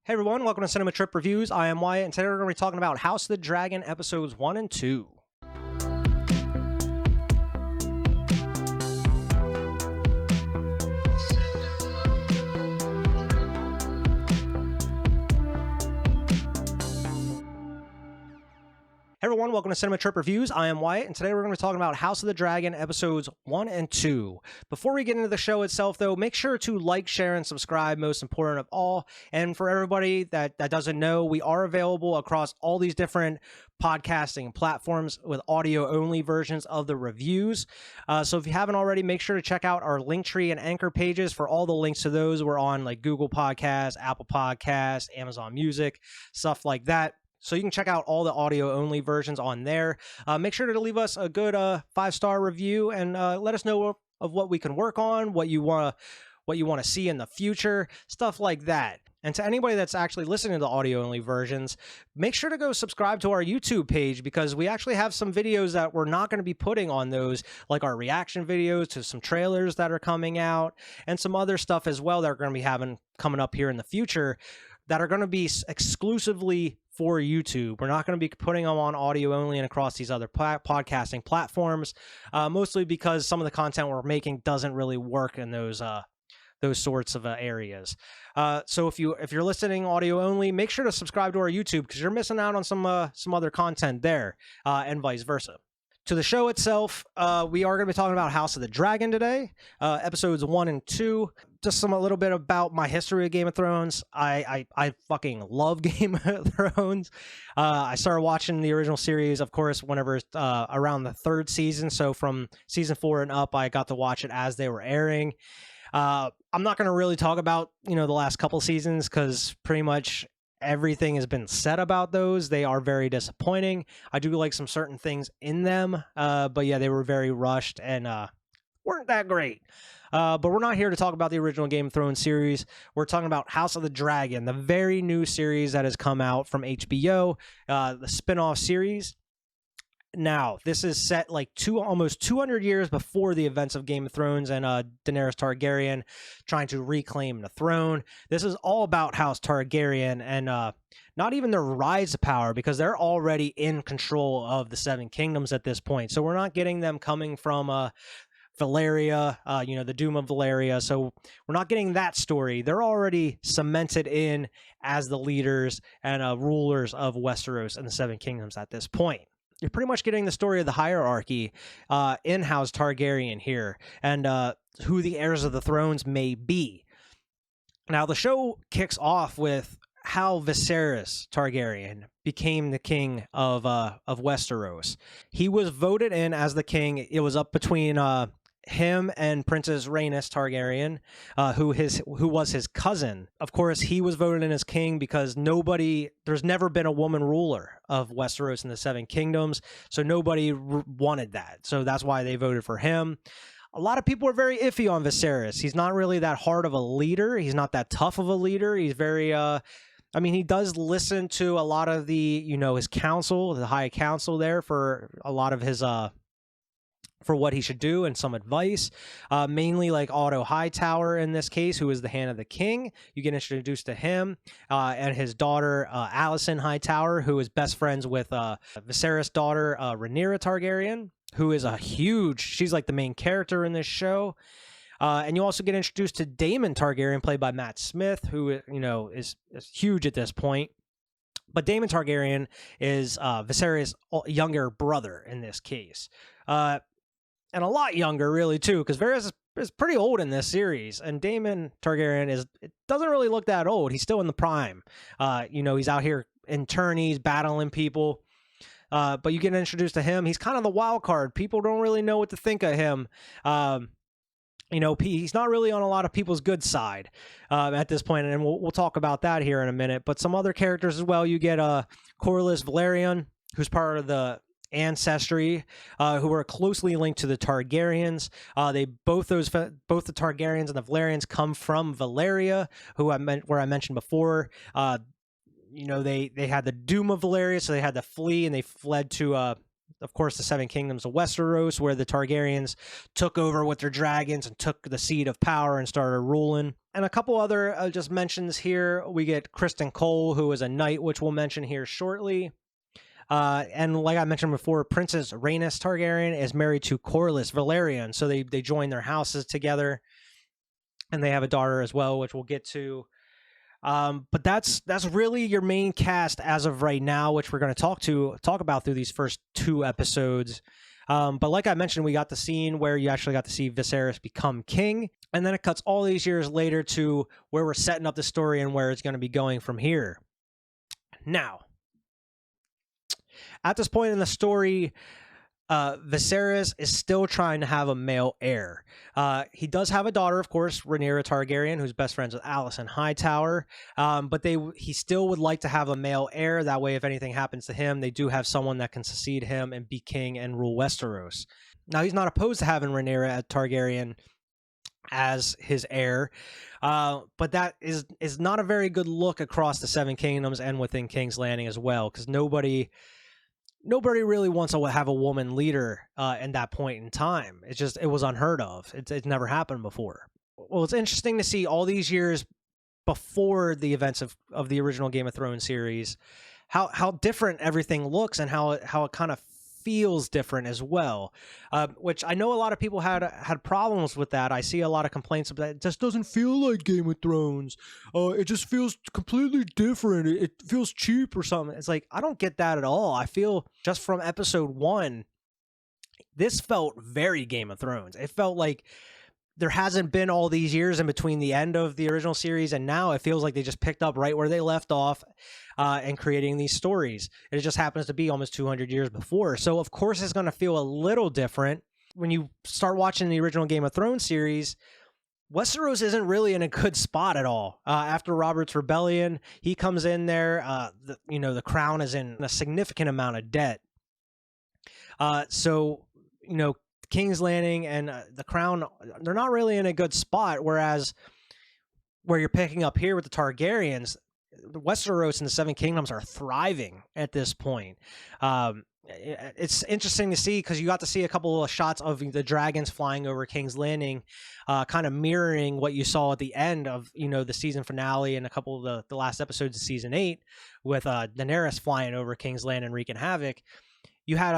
Hey everyone, welcome to Cinema Trip Reviews. I am Wyatt, and today we're going to be talking about House of the Dragon episodes 1 and 2. Hey everyone, welcome to Cinema Trip Reviews. I am Wyatt, and today we're going to be talking about House of the Dragon episodes 1 and 2. Before we get into the show itself, though, make sure to like, share, and subscribe, most important of all. And for everybody that doesn't know, we are available across all these different podcasting platforms with audio-only versions of the reviews. So if you haven't already, make sure to check out our Linktree and Anchor pages for all the links to those. We're on like Google Podcasts, Apple Podcasts, Amazon Music, stuff like that. So you can check out all the audio-only versions on there. Make sure to leave us a good 5-star review and let us know of what we can work on, what you want to see in the future, stuff like that. And to anybody that's actually listening to the audio-only versions, make sure to go subscribe to our YouTube page because we actually have some videos that we're not going to be putting on those, like our reaction videos to some trailers that are coming out and some other stuff as well that we're going to be coming up here in the future that are going to be exclusively for YouTube. We're not going to be putting them on audio only and across these other podcasting platforms, mostly because some of the content we're making doesn't really work in those sorts of areas. So if you're listening audio only, make sure to subscribe to our YouTube because you're missing out on some other content there, and vice versa. To the show itself, we are going to be talking about House of the Dragon today, episodes 1 and 2. Just a little bit about my history of Game of Thrones. I fucking love Game of Thrones. I started watching the original series, of course, whenever around the 3rd season. So from season 4 and up, I got to watch it as they were airing. I'm not going to really talk about the last couple seasons because pretty much everything has been said about those. They are very disappointing. I do like some certain things in them, but yeah, they were very rushed and weren't that great. But we're not here to talk about the original Game of Thrones series. We're talking about House of the Dragon, the very new series that has come out from HBO, the spin-off series. Now, this is set like almost 200 years before the events of Game of Thrones and Daenerys Targaryen trying to reclaim the throne. This is all about House Targaryen and not even their rise to power because they're already in control of the Seven Kingdoms at this point. So we're not getting them coming from Valyria, the Doom of Valyria. So we're not getting that story. They're already cemented in as the leaders and rulers of Westeros and the Seven Kingdoms at this point. You're pretty much getting the story of the hierarchy in House Targaryen here and who the heirs of the thrones may be. Now, the show kicks off with how Viserys Targaryen became the king of Westeros. He was voted in as the king. It was up between him and Princess Rhaenys Targaryen, who was his cousin. Of course, he was voted in as king because there's never been a woman ruler of Westeros and the Seven Kingdoms, so nobody wanted that. So that's why they voted for him. A lot of people are very iffy on Viserys. He's not really that hard of a leader. He's not that tough of a leader. He's very he does listen to a lot of his council, the High Council there for a lot of his for what he should do and some advice, mainly like Otto Hightower in this case, who is the hand of the king. You get introduced to him and his daughter, Alicent Hightower, who is best friends with Viserys' daughter, Rhaenyra Targaryen, who is she's like the main character in this show. And you also get introduced to Daemon Targaryen, played by Matt Smith, who, is huge at this point. But Daemon Targaryen is Viserys' younger brother in this case. And a lot younger, really, too, because Varys is pretty old in this series, and Daemon Targaryen doesn't really look that old. He's still in the prime. He's out here in tourneys, battling people. But you get introduced to him. He's kind of the wild card. People don't really know what to think of him. He's not really on a lot of people's good side at this point, and we'll talk about that here in a minute. But some other characters as well. You get Corlys Velaryon, who's part of the ancestry, who are closely linked to the Targaryens. Both the Targaryens and the Velaryons come from Valyria, where I mentioned before. They had the Doom of Valyria, so they had to flee, and they fled to of course, the Seven Kingdoms of Westeros, where the Targaryens took over with their dragons and took the seat of power and started ruling. And a couple other just mentions here. We get Criston Cole, who is a knight, which we'll mention here shortly. And like I mentioned before, Princess Rhaenys Targaryen is married to Corlys Velaryon, so they join their houses together, and they have a daughter as well, which we'll get to. But that's really your main cast as of right now, which we're going to talk about through these first 2 episodes. But like I mentioned, we got the scene where you actually got to see Viserys become king, and then it cuts all these years later to where we're setting up the story and where it's going to be going from here. Now, at this point in the story, Viserys is still trying to have a male heir. He does have a daughter, of course, Rhaenyra Targaryen, who's best friends with Alicent Hightower. But he still would like to have a male heir. That way, if anything happens to him, they do have someone that can succeed him and be king and rule Westeros. Now, he's not opposed to having Rhaenyra Targaryen as his heir, but that is not a very good look across the Seven Kingdoms and within King's Landing as well, because nobody really wants to have a woman leader in that point in time. It was unheard of. It's never happened before. Well, it's interesting to see all these years before the events of the original Game of Thrones series, how different everything looks and how it kind of feels different as well, which I know a lot of people had problems with that. I see a lot of complaints about that. It just doesn't feel like Game of Thrones. It just feels completely different. It feels cheap or something. It's like, I don't get that at all. I feel just from episode 1, this felt very Game of Thrones. It felt like there hasn't been all these years in between the end of the original series, and now it feels like they just picked up right where they left off and creating these stories. It just happens to be almost 200 years before. So, of course, it's going to feel a little different. When you start watching the original Game of Thrones series, Westeros isn't really in a good spot at all. After Robert's Rebellion, he comes in there. The crown is in a significant amount of debt. King's Landing and the Crown, they're not really in a good spot, whereas where you're picking up here with the Targaryens, Westeros and the Seven Kingdoms are thriving at this point. It's interesting to see because you got to see a couple of shots of the dragons flying over King's Landing, kind of mirroring what you saw at the end of the season finale and a couple of the last episodes of season 8 with Daenerys flying over King's Landing and wreaking havoc. You had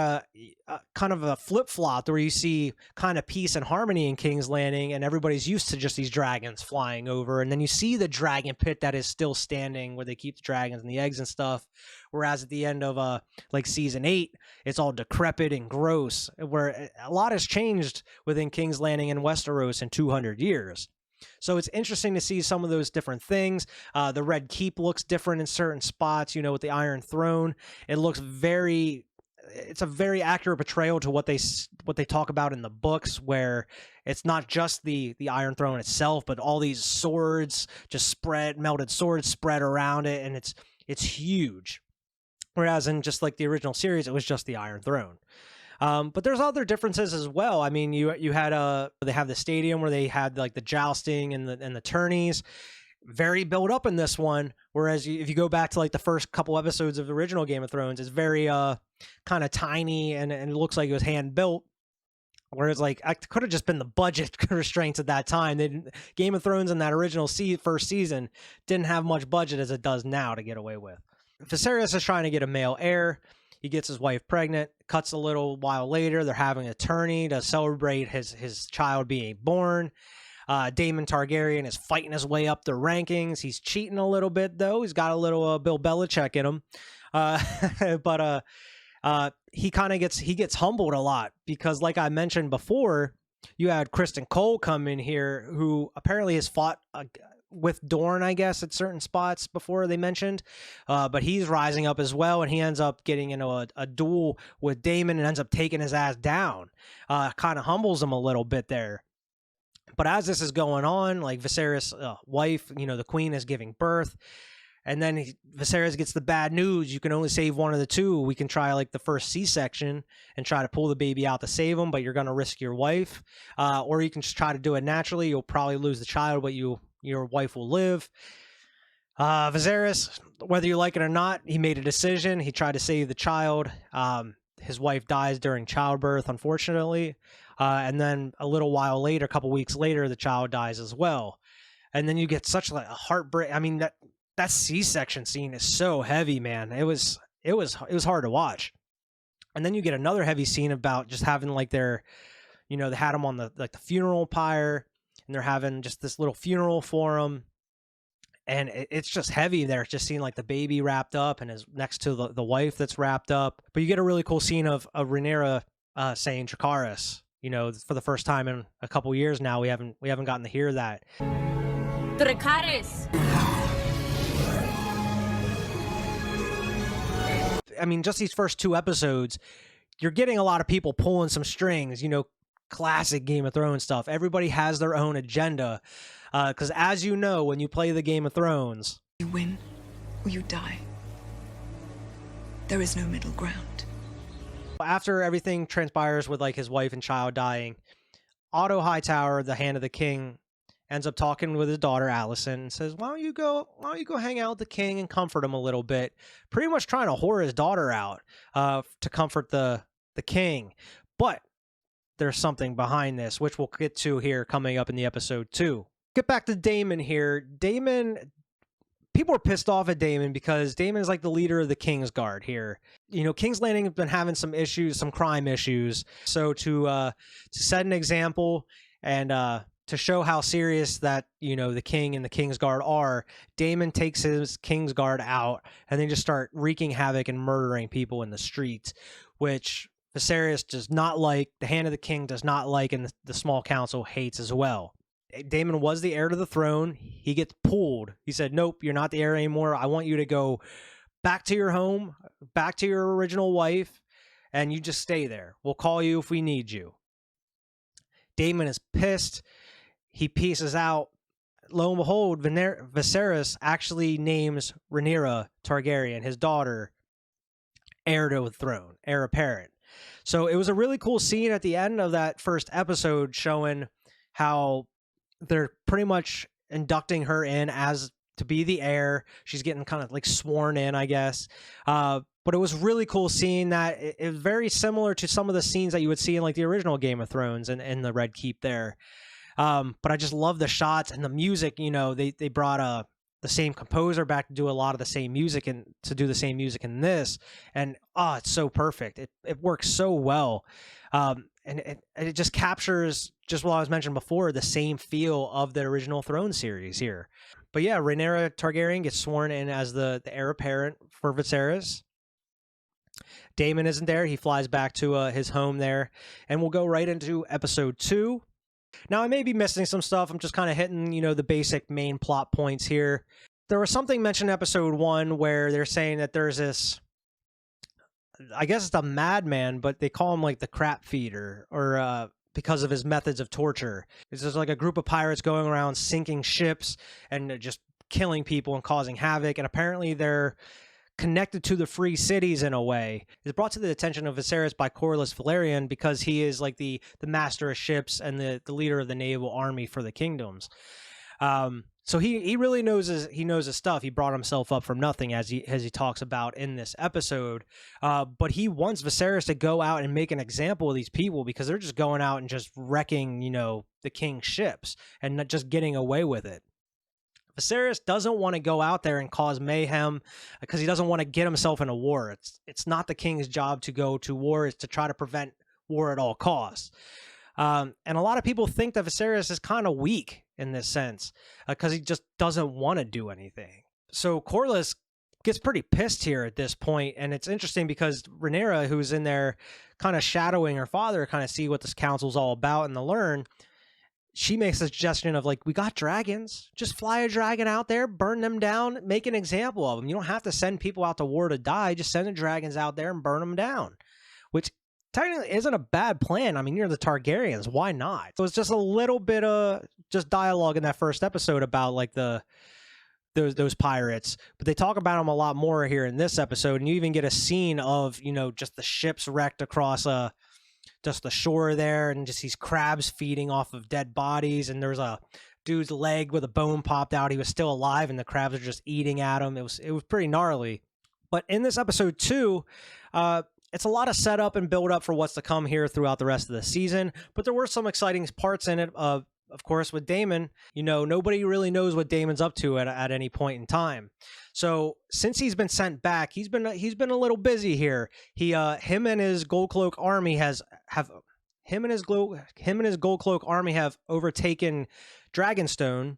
a kind of a flip-flop where you see kind of peace and harmony in King's Landing, and everybody's used to just these dragons flying over. And then you see the dragon pit that is still standing where they keep the dragons and the eggs and stuff. Whereas at the end of season 8, it's all decrepit and gross, where a lot has changed within King's Landing and Westeros in 200 years. So it's interesting to see some of those different things. The Red Keep looks different in certain spots, with the Iron Throne. It looks it's a very accurate portrayal to what they talk about in the books, where it's not just the Iron Throne itself, but all these swords melted swords spread around it, and it's huge. Whereas in just like the original series, it was just the Iron Throne. But there's other differences as well. I mean, you had they have the stadium where they had like the jousting and the tourneys. Very built up in this one, whereas if you go back to like the first couple episodes of the original Game of Thrones, it's very kind of tiny and it looks like it was hand built. Whereas like I could have just been the budget restraints at that time. Game of Thrones in that original first season didn't have much budget as it does now to get away with. Viserys is trying to get a male heir. He gets his wife pregnant. Cuts a little while later, they're having a tourney to celebrate his child being born. Daemon Targaryen is fighting his way up the rankings. He's cheating a little bit, though. He's got a little Bill Belichick in him. But he gets humbled a lot because, like I mentioned before, you had Criston Cole come in here, who apparently has fought with Dorne, I guess, at certain spots before they mentioned. But he's rising up as well, and he ends up getting into a duel with Daemon and ends up taking his ass down. Kind of humbles him a little bit there. But as this is going on, like Viserys' wife, the queen is giving birth. And then Viserys gets the bad news. You can only save one of the two. We can try like the first C-section and try to pull the baby out to save him, but you're going to risk your wife. Or you can just try to do it naturally. You'll probably lose the child, but your wife will live. Viserys, whether you like it or not, he made a decision. He tried to save the child. his wife dies during childbirth, unfortunately. And then a little while later, a couple weeks later, the child dies as well. And then you get such like a heartbreak. I mean, that C-section scene is so heavy, man. It was hard to watch. And then you get another heavy scene about just having like their, they had him on the funeral pyre, and they're having just this little funeral for him. And it's just heavy there, just seeing like the baby wrapped up and is next to the wife that's wrapped up. But you get a really cool scene of Rhaenyra saying Dracarys, for the first time in a couple years now. We haven't gotten to hear that. Dracarys. I mean, just these first 2 episodes, you're getting a lot of people pulling some strings, classic Game of Thrones stuff. Everybody has their own agenda. Because as you know, when you play the Game of Thrones, you win or you die. There is no middle ground. After everything transpires with like his wife and child dying, Otto Hightower, the Hand of the King, ends up talking with his daughter Alicent and says, why don't you go hang out with the king and comfort him a little bit? Pretty much trying to whore his daughter out to comfort the king. But there's something behind this, which we'll get to here coming up in the episode 2. Get back to Daemon here. People are pissed off at Daemon because Daemon is like the leader of the Kingsguard here. King's Landing has been having some issues, some crime issues. So to set an example and to show how serious that, the king and the Kingsguard are, Daemon takes his Kingsguard out and they just start wreaking havoc and murdering people in the streets, which Viserys does not like, the Hand of the King does not like, and the small council hates as well. Daemon was the heir to the throne. He gets pulled. He said, nope, you're not the heir anymore. I want you to go back to your home, back to your original wife, and you just stay there. We'll call you if we need you. Daemon is pissed. He pieces out. Lo and behold, Viserys actually names Rhaenyra Targaryen, his daughter, heir to the throne, heir apparent. So it was a really cool scene at the end of that first episode showing how they're pretty much inducting her in as to be the heir. She's getting kind of like sworn in, I guess. But it was really cool seeing that. It was very similar to some of the scenes that you would see in like the original Game of Thrones and the Red Keep there. But I just love the shots and the music. They brought the same composer back to do a lot of the same music and to do the same music in this. And it's so perfect. It works so well. And it just captures, just what I was mentioned before, the same feel of the original Throne series here. But yeah, Rhaenyra Targaryen gets sworn in as the heir apparent for Viserys. Daemon isn't there. He flies back to his home there. And we'll go right into episode 2. Now, I may be missing some stuff. I'm just kind of hitting, the basic main plot points here. There was something mentioned in episode 1 where they're saying that there's this, I guess it's a madman, but they call him like the crap feeder, or because of his methods of torture. It's just like a group of pirates going around sinking ships and just killing people and causing havoc. And apparently they're connected to the free cities in a way. It's brought to the attention of Viserys by Corlys Velaryon because he is like the master of ships and the leader of the naval army for the kingdoms. So he really knows his stuff. He brought himself up from nothing, as he talks about in this episode. But he wants Viserys to go out and make an example of these people because they're just going out and just wrecking, the king's ships and not just getting away with it. Viserys doesn't want to go out there and cause mayhem because he doesn't want to get himself in a war. It's not the king's job to go to war. It's to try to prevent war at all costs. And a lot of people think that Viserys is kind of weak in this sense because he just doesn't want to do anything. So Corlys gets pretty pissed here at this point, and it's interesting because Rhaenyra, who's in there kind of shadowing her father, kind of see what this council's all about and to learn, she makes a suggestion of like, we got dragons, just fly a dragon out there, burn them down, make an example of them. You don't have to send people out to war to die, just send the dragons out there and burn them down, which technically isn't a bad plan. I mean, you're the Targaryens, why not? So it's just a little bit of just dialogue in that first episode about like those pirates, but they talk about them a lot more here in this episode, and you even get a scene of, just the ships wrecked across just the shore there, and just these crabs feeding off of dead bodies, and there's a dude's leg with a bone popped out. He was still alive, and the crabs are just eating at him. It was pretty gnarly. But in this episode 2, it's a lot of setup and build up for what's to come here throughout the rest of the season, but there were some exciting parts in it. Of course, with Daemon, nobody really knows what Daemon's up to at any point in time. So since he's been sent back, he's been a little busy here. Him and his Gold Cloak army have overtaken Dragonstone,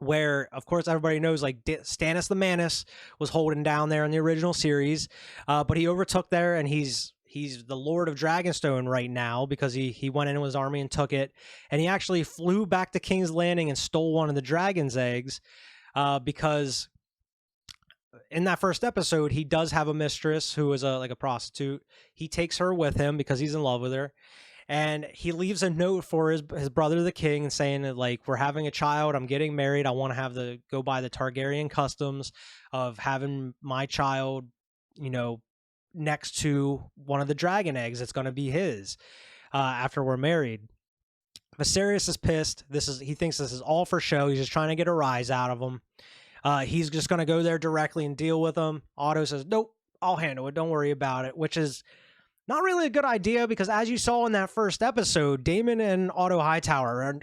where of course everybody knows like Stannis the Manus was holding down there in the original series, but he overtook there, and he's the Lord of Dragonstone right now because he went into his army and took it, and he actually flew back to King's Landing and stole one of the dragon's eggs, because in that first episode he does have a mistress who is a prostitute. He takes her with him because he's in love with her. And he leaves a note for his brother, the king, and saying that, like, we're having a child. I'm getting married. I want to go by the Targaryen customs of having my child, next to one of the dragon eggs. It's going to be his after we're married. Viserys is pissed. He thinks this is all for show. He's just trying to get a rise out of him. He's just going to go there directly and deal with him. Otto says, nope, I'll handle it. Don't worry about it, which is not really a good idea because, as you saw in that first episode, Daemon and Otto Hightower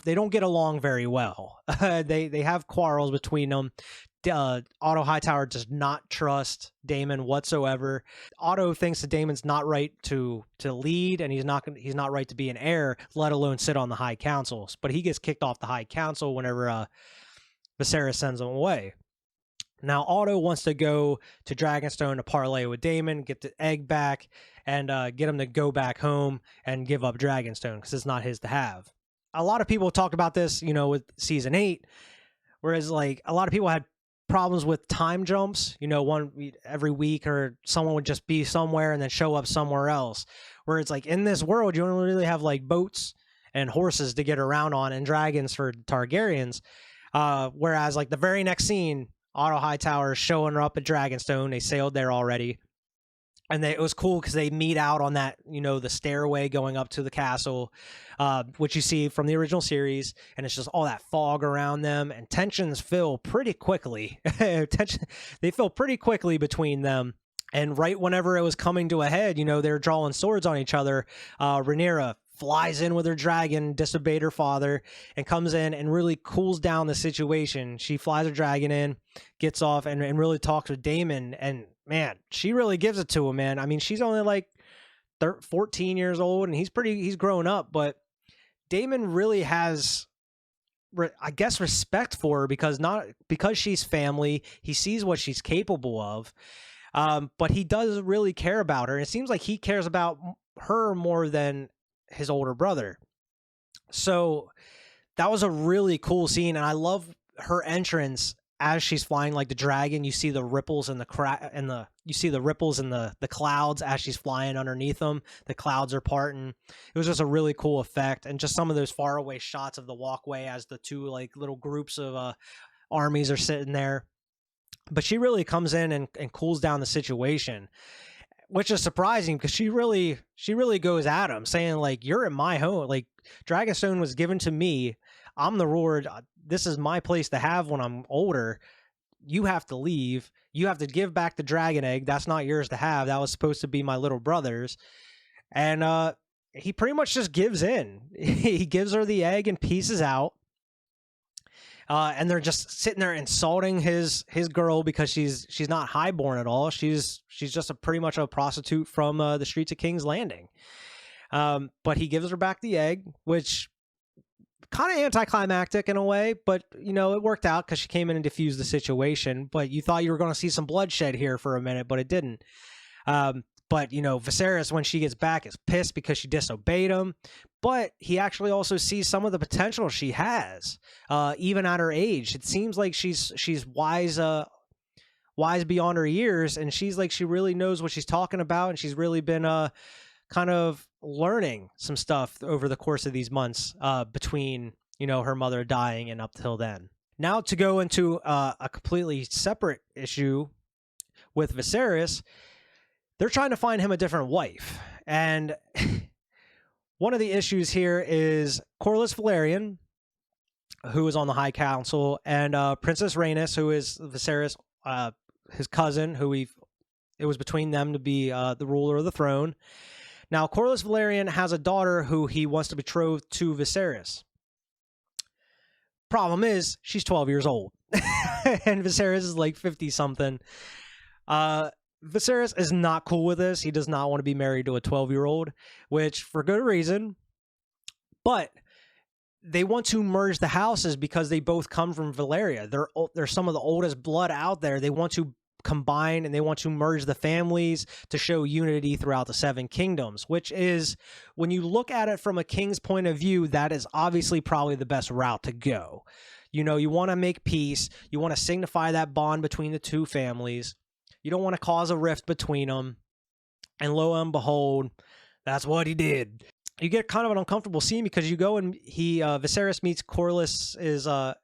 they don't get along very well. They have quarrels between them. Otto Hightower does not trust Daemon whatsoever. Otto thinks that Daemon's not right to lead, and he's not right to be an heir, let alone sit on the High Council. But he gets kicked off the High Council whenever Viserys sends him away. Now, Otto wants to go to Dragonstone to parlay with Daemon, get the egg back, and get him to go back home and give up Dragonstone because it's not his to have. A lot of people talked about this, with Season 8, whereas, like, a lot of people had problems with time jumps, every week, or someone would just be somewhere and then show up somewhere else. Where it's like, in this world, you don't really have, like, boats and horses to get around on and dragons for Targaryens. Whereas, like, the very next scene, Otto Hightower showing up at Dragonstone. They sailed there already. And it was cool because they meet out on that, the stairway going up to the castle, which you see from the original series. And it's just all that fog around them. And tensions fill pretty quickly. They fill pretty quickly between them. And right whenever it was coming to a head, they're drawing swords on each other. Rhaenyra flies in with her dragon, disobeyed her father, and comes in and really cools down the situation. She flies her dragon in, gets off, and really talks with Daemon. And man, she really gives it to him, man. I mean, she's only like 14 years old, and he's grown up, but Daemon really has, I guess, respect for her because she's family. He sees what she's capable of. But he does really care about her. And it seems like he cares about her more than his older brother. So that was a really cool scene, and I love her entrance as she's flying like the dragon. You see the ripples in the clouds as she's flying underneath them. The clouds are parting. It was just a really cool effect, and just some of those faraway shots of the walkway as the two like little groups of armies are sitting there. But she really comes in and cools down the situation, which is surprising because she really goes at him, saying like, you're in my home. Like, Dragonstone was given to me. I'm the Lord. This is my place to have when I'm older. You have to leave. You have to give back the dragon egg. That's not yours to have. That was supposed to be my little brother's. And he pretty much just gives in. He gives her the egg and pieces out. And they're just sitting there insulting his girl because she's not highborn at all. She's just pretty much a prostitute from the streets of King's Landing. But he gives her back the egg, which kind of anticlimactic in a way, but it worked out because she came in and diffused the situation. But you thought you were going to see some bloodshed here for a minute, but it didn't. But Viserys, when she gets back, is pissed because she disobeyed him. But he actually also sees some of the potential she has, even at her age. It seems like she's wise beyond her years, and she really knows what she's talking about, and she's really been kind of learning some stuff over the course of these months between her mother dying and up till then. Now to go into a completely separate issue with Viserys. They're trying to find him a different wife. And one of the issues here is Corlys Velaryon, who is on the High Council, and Princess Rhaenys, who is Viserys, his cousin, who it was between them to be the ruler of the throne. Now, Corlys Velaryon has a daughter who he wants to betroth to Viserys. Problem is, she's 12 years old. And Viserys is like 50-something. Viserys is not cool with this. He does not want to be married to a 12-year-old, which for good reason. But they want to merge the houses because they both come from Valyria. They're some of the oldest blood out there. They want to combine and they want to merge the families to show unity throughout the Seven Kingdoms, which is, when you look at it from a king's point of view, that is obviously probably the best route to go. You know, you want to make peace. You want to signify that bond between the two families. You don't want to cause a rift between them. And lo and behold, that's what he did. You get kind of an uncomfortable scene because you go and Viserys meets Corlys,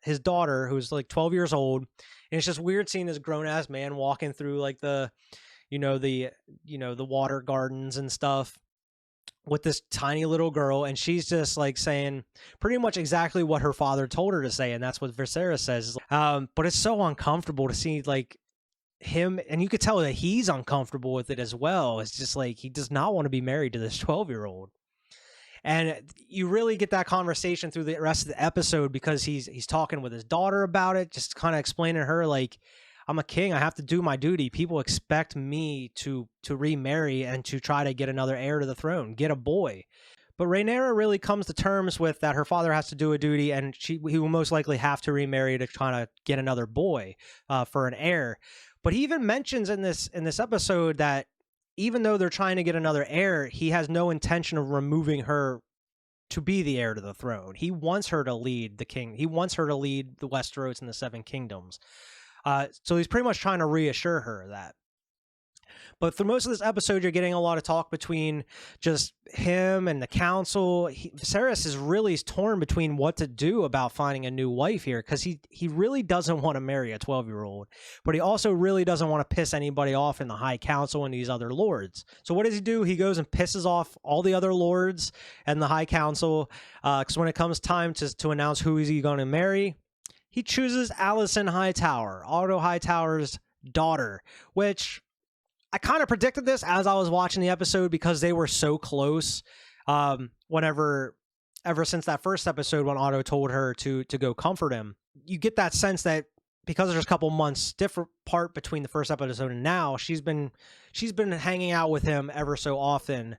his daughter, who's like 12 years old. And it's just weird seeing this grown-ass man walking through like the water gardens and stuff with this tiny little girl, and she's just like saying pretty much exactly what her father told her to say, and that's what Viserys says. But it's so uncomfortable to see like him, and you could tell that he's uncomfortable with it as well. It's just like he does not want to be married to this 12-year-old. And you really get that conversation through the rest of the episode because he's talking with his daughter about it, just kind of explaining to her, like, I'm a king. I have to do my duty. People expect me to remarry and to try to get another heir to the throne, get a boy. But Rhaenyra really comes to terms with that her father has to do a duty, and he will most likely have to remarry to try to get another boy for an heir. But he even mentions in this episode that even though they're trying to get another heir, he has no intention of removing her to be the heir to the throne. He wants her to lead the king. He wants her to lead the Westeros and the Seven Kingdoms. So he's pretty much trying to reassure her of that. But through most of this episode, you're getting a lot of talk between just him and the council. Viserys is really torn between what to do about finding a new wife here, because he really doesn't want to marry a 12-year-old, but he also really doesn't want to piss anybody off in the High Council and these other lords. So what does he do? He goes and pisses off all the other lords and the High Council, because when it comes time to announce who is he going to marry, he chooses Alicent Hightower, Otto Hightower's daughter, which I kind of predicted this as I was watching the episode because they were so close. Ever since that first episode when Otto told her to go comfort him, you get that sense that because there's a couple months different part between the first episode and now, she's been hanging out with him ever so often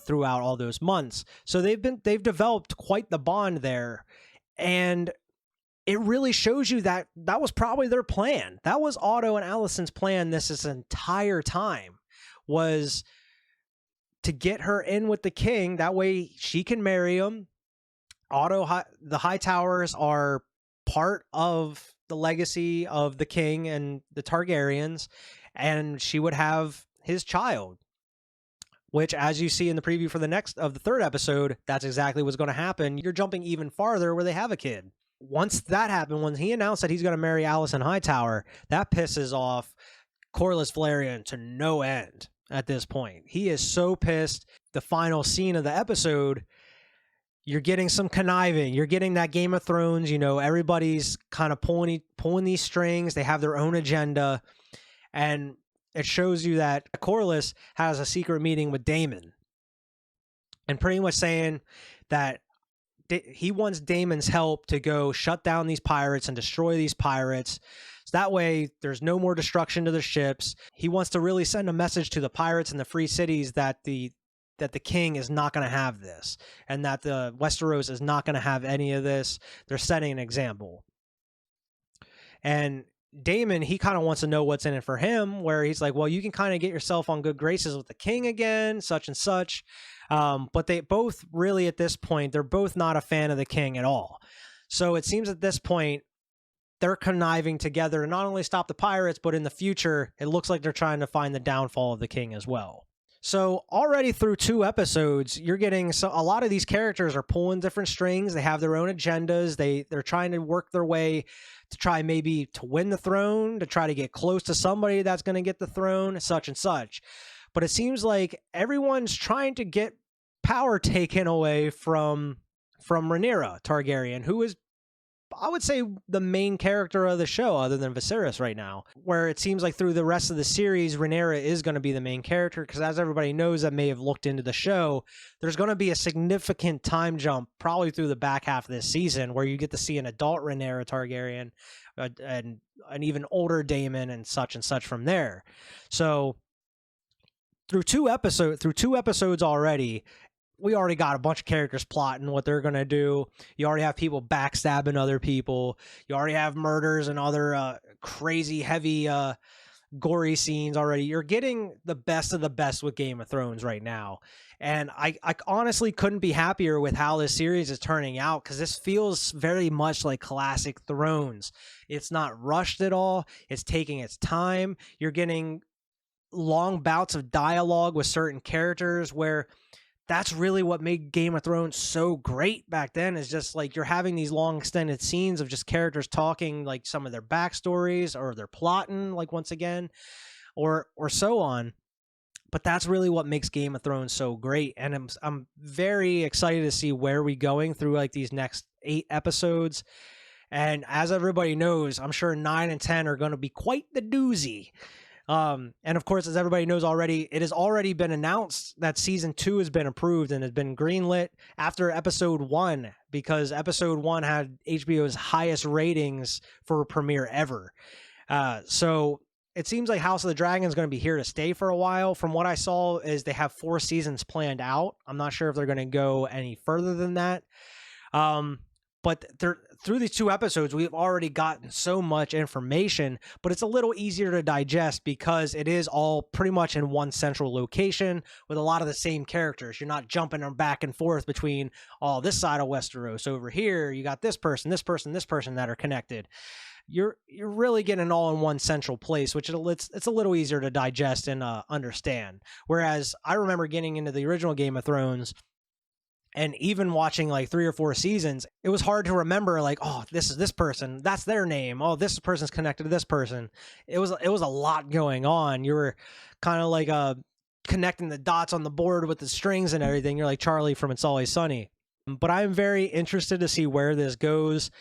throughout all those months. So they've developed quite the bond there, and it really shows you that was probably their plan. That was Otto and Alicent's plan this entire time, was to get her in with the king. That way she can marry him. The Hightowers are part of the legacy of the king and the Targaryens, and she would have his child, which, as you see in the preview for the third episode, that's exactly what's going to happen. You're jumping even farther where they have a kid. Once that happened, when he announced that he's going to marry Alicent Hightower, that pisses off Corlys Velaryon to no end at this point. He is so pissed. The final scene of the episode, you're getting some conniving. You're getting that Game of Thrones, everybody's kind of pulling these strings. They have their own agenda. And it shows you that Corlys has a secret meeting with Daemon, and pretty much saying that he wants Daemon's help to go shut down these pirates and destroy these pirates. So that way there's no more destruction to the ships. He wants to really send a message to the pirates and the free cities that the king is not going to have this, and that the Westeros is not going to have any of this. They're setting an example. And Daemon, he kind of wants to know what's in it for him, where he's like, well, you can kind of get yourself on good graces with the king again, such and such. But they both really, at this point, they're both not a fan of the king at all. So it seems at this point, they're conniving together to not only stop the pirates, but in the future, it looks like they're trying to find the downfall of the king as well. So already through 2 episodes, you're getting a lot of these characters are pulling different strings. They have their own agendas. They're trying to work their way to try maybe to win the throne, to try to get close to somebody that's going to get the throne, such and such. But it seems like everyone's trying to get power taken away from Rhaenyra Targaryen, who is I would say, the main character of the show other than Viserys right now, where it seems like through the rest of the series, Rhaenyra is going to be the main character because, as everybody knows that may have looked into the show, there's going to be a significant time jump probably through the back half of this season where you get to see an adult Rhaenyra Targaryen and an even older Daemon and such from there. So through two episodes already, we already got a bunch of characters plotting what they're going to do. You already have people backstabbing other people. You already have murders and other crazy, heavy, gory scenes already. You're getting the best of the best with Game of Thrones right now. And I honestly couldn't be happier with how this series is turning out because this feels very much like classic Thrones. It's not rushed at all. It's taking its time. You're getting long bouts of dialogue with certain characters where that's really what made Game of Thrones so great back then, is just like you're having these long extended scenes of just characters talking like some of their backstories or their plotting, like once again, or so on. But that's really what makes Game of Thrones so great. And I'm very excited to see where we're going through like these next 8 episodes. And as everybody knows, I'm sure 9 and 10 are going to be quite the doozy. And of course, as everybody knows already, it has already been announced that season 2 has been approved and has been greenlit after episode 1, because episode 1 had HBO's highest ratings for a premiere ever. So it seems like House of the Dragon is going to be here to stay for a while. From what I saw, is they have 4 seasons planned out. I'm not sure if they're going to go any further than that. But through these 2 episodes, we've already gotten so much information, but it's a little easier to digest because it is all pretty much in one central location with a lot of the same characters. You're not jumping back and forth between, this side of Westeros. Over here, you got this person that are connected. You're really getting it all in one central place, which it's a little easier to digest and understand. Whereas I remember getting into the original Game of Thrones, and even watching like 3 or 4 seasons, it was hard to remember like, this is this person, that's their name. This person's connected to this person. It was a lot going on. You were kind of like connecting the dots on the board with the strings and everything. You're like Charlie from It's Always Sunny. But I'm very interested to see where this goes.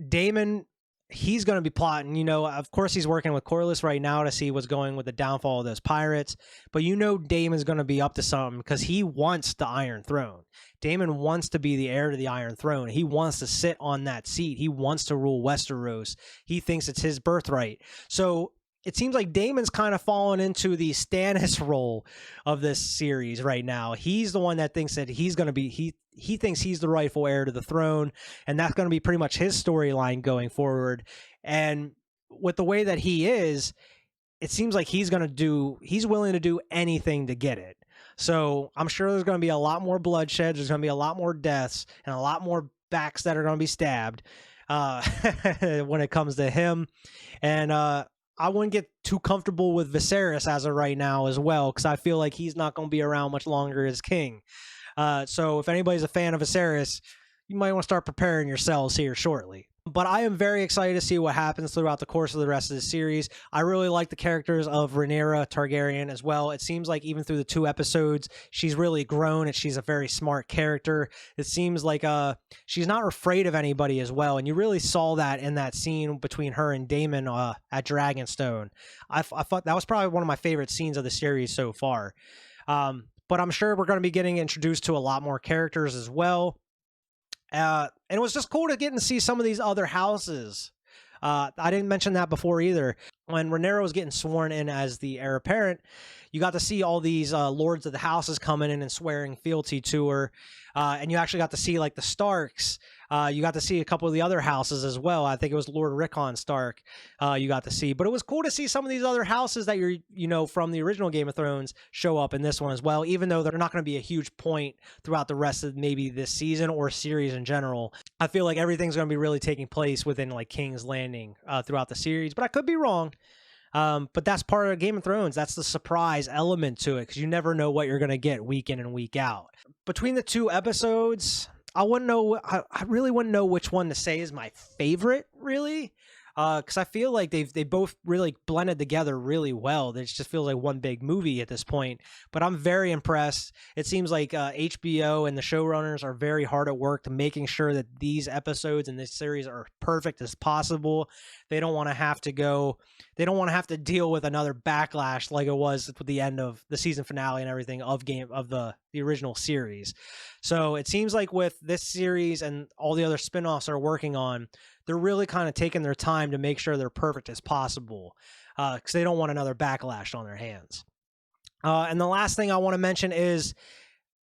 Daemon, he's going to be plotting, of course he's working with Corlys right now to see what's going with the downfall of those pirates, but Daemon's going to be up to something because he wants the Iron Throne. Daemon wants to be the heir to the Iron Throne. He wants to sit on that seat. He wants to rule Westeros. He thinks it's his birthright. So it seems like Daemon's kind of fallen into the Stannis role of this series right now. He's the one that thinks that he's going to be, he thinks he's the rightful heir to the throne, and that's going to be pretty much his storyline going forward. And with the way that he is, it seems like he's willing to do anything to get it. So I'm sure there's going to be a lot more bloodshed. There's going to be a lot more deaths and a lot more backs that are going to be stabbed when it comes to him. And I wouldn't get too comfortable with Viserys as of right now as well, because I feel like he's not going to be around much longer as king. So if anybody's a fan of Viserys, you might want to start preparing yourselves here shortly. But I am very excited to see what happens throughout the course of the rest of the series. I really like the characters of Rhaenyra Targaryen as well. It seems like even through the 2 episodes, she's really grown and she's a very smart character. It seems like she's not afraid of anybody as well. And you really saw that in that scene between her and Daemon at Dragonstone. I thought that was probably one of my favorite scenes of the series so far. But I'm sure we're going to be getting introduced to a lot more characters as well. And it was just cool to get and see some of these other houses. I didn't mention that before either. When Rhaenyra was getting sworn in as the heir apparent, you got to see all these lords of the houses coming in and swearing fealty to her. And you actually got to see like the Starks. You got to see a couple of the other houses as well. I think it was Lord Rickon Stark you got to see. But it was cool to see some of these other houses that from the original Game of Thrones show up in this one as well, even though they're not going to be a huge point throughout the rest of maybe this season or series in general. I feel like everything's going to be really taking place within like King's Landing throughout the series, but I could be wrong. But that's part of Game of Thrones. That's the surprise element to it, because you never know what you're going to get week in and week out. Between the 2 episodes, I really wouldn't know which one to say is my favorite, really. because I feel like they both really blended together really well. It just feels like one big movie at this point. But I'm very impressed. It seems like HBO and the showrunners are very hard at work to making sure that these episodes in this series are perfect as possible. They don't want to have to go. They don't want to have to deal with another backlash like it was at the end of the season finale and everything of the original series. So it seems like with this series and all the other spinoffs they're working on, they're really kind of taking their time to make sure they're perfect as possible, because they don't want another backlash on their hands. And the last thing I want to mention is,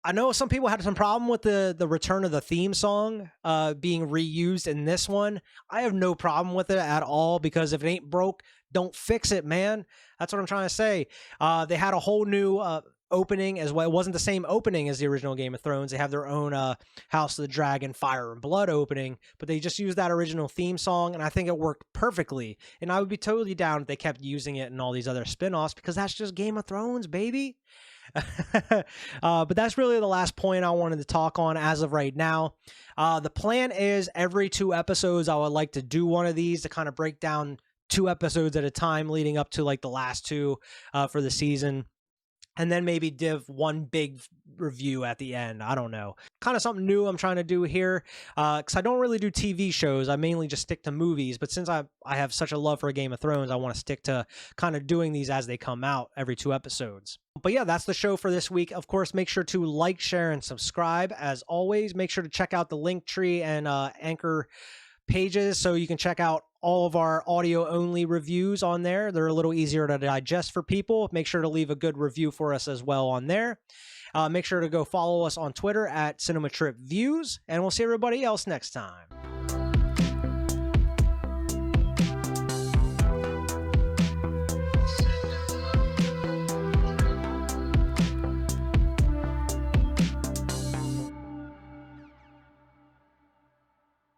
I know some people had some problem with the return of the theme song being reused in this one. I have no problem with it at all, because if it ain't broke, don't fix it, man. That's what I'm trying to say. They had a whole new opening as well. It wasn't the same opening as the original Game of Thrones. They have their own House of the Dragon Fire and Blood opening, but they just used that original theme song, and I think it worked perfectly. And I would be totally down if they kept using it in all these other spin-offs, because that's just Game of Thrones, baby. But that's really the last point I wanted to talk on as of right now. The plan is every 2 episodes I would like to do one of these to kind of break down 2 episodes at a time leading up to like the last 2 for the season. And then maybe div one big review at the end. I don't know. Kind of something new I'm trying to do here, because I don't really do TV shows. I mainly just stick to movies. But since I have such a love for Game of Thrones, I want to stick to kind of doing these as they come out every 2 episodes. But yeah, that's the show for this week. Of course, make sure to like, share, and subscribe. As always, make sure to check out the Linktree and Anchor pages so you can check out all of our audio only reviews on there. They're a little easier to digest for people. Make sure to leave a good review for us as well on there. Make sure to go follow us on Twitter at CinemaTripViews, and we'll see everybody else next time.